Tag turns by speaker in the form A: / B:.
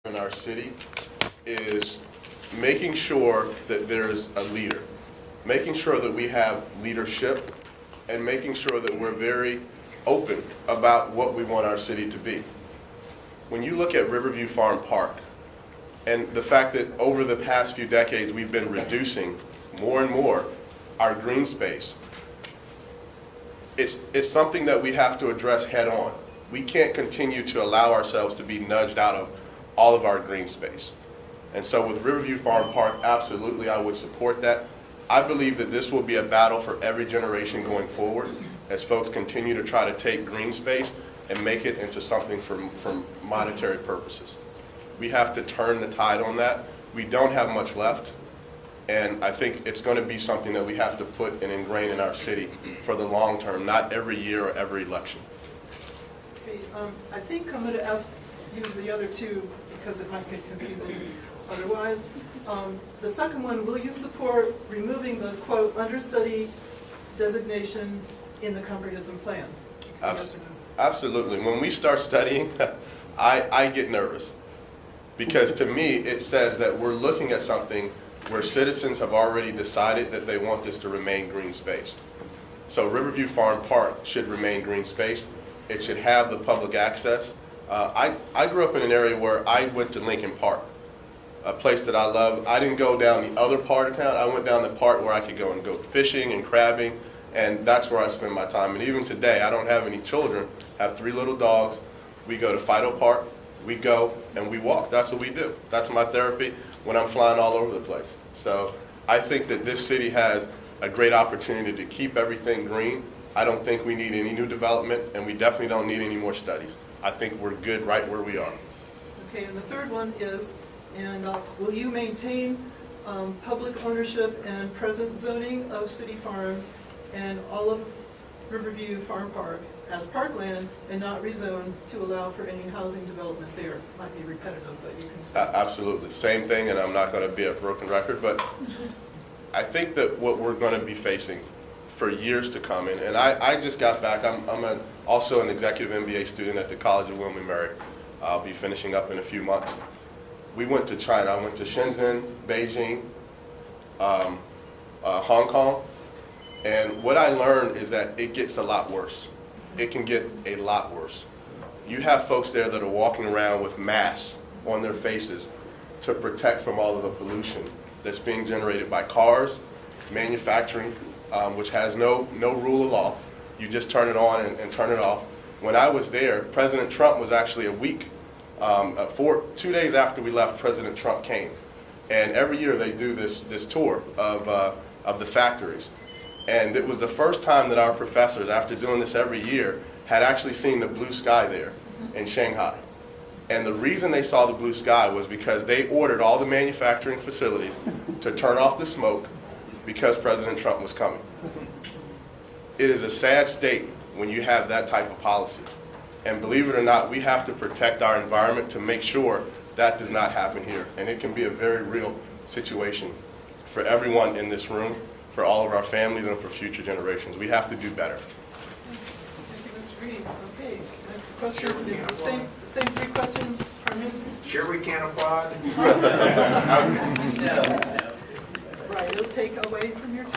A: in our city is making sure that there's a leader, making sure that we have leadership, and making sure that we're very open about what we want our city to be. When you look at Riverview Farm Park and the fact that over the past few decades we've been reducing more and more our green space, it's something that we have to address head on. We can't continue to allow ourselves to be nudged out of all of our green space. And so with Riverview Farm Park, absolutely I would support that. I believe that this will be a battle for every generation going forward as folks continue to try to take green space and make it into something for monetary purposes. We have to turn the tide on that. We don't have much left, and I think it's going to be something that we have to put and ingrain in our city for the long term, not every year or every election.
B: Okay, I think I'm going to ask you the other two because it might get confusing otherwise. The second one, will you support removing the, quote, understudy designation in the comprehensive plan? Yes or no?
A: Absolutely. When we start studying, I get nervous because to me it says that we're looking at something where citizens have already decided that they want this to remain green space. So Riverview Farm Park should remain green space. It should have the public access. I grew up in an area where I went to Lincoln Park, a place that I love. I didn't go down the other part of town. I went down the part where I could go and go fishing and crabbing, and that's where I spend my time. And even today, I don't have any children. I have 3 little dogs. We go to Fido Park. We go and we walk. That's what we do. That's my therapy when I'm flying all over the place. So I think that this city has a great opportunity to keep everything green. I don't think we need any new development, and we definitely don't need any more studies. I think we're good right where we are.
B: Okay, and the third one is, and will you maintain public ownership and present zoning of City Farm and all of Riverview Farm Park as parkland and not rezone to allow for any housing development there? Might be repetitive, but you can say.
A: Absolutely. Same thing, and I'm not going to be a broken record, but I think that what we're going to be facing for years to come, and I just got back. I'm also an executive MBA student at the College of William & Mary. I'll be finishing up in a few months. We went to China. I went to Shenzhen, Beijing, Hong Kong, and what I learned is that it gets a lot worse. It can get a lot worse. You have folks there that are walking around with masks on their faces to protect from all of the pollution that's being generated by cars, manufacturing, which has no rule of law. You just turn it on and turn it off. When I was there, President Trump was actually a week, 2 days after we left, President Trump came. And every year they do this tour of the factories. And it was the first time that our professors, after doing this every year, had actually seen the blue sky there in Shanghai. And the reason they saw the blue sky was because they ordered all the manufacturing facilities to turn off the smoke because President Trump was coming. It is a sad state when you have that type of policy. And believe it or not, we have to protect our environment to make sure that does not happen here. And it can be a very real situation for everyone in this room, for all of our families, and for future generations. We have to do better.
B: Thank you, Mr. Reed. Okay, next question. The same 3 questions. Pardon me?
C: Sure we can't applaud?
B: Right, it'll take away from your time.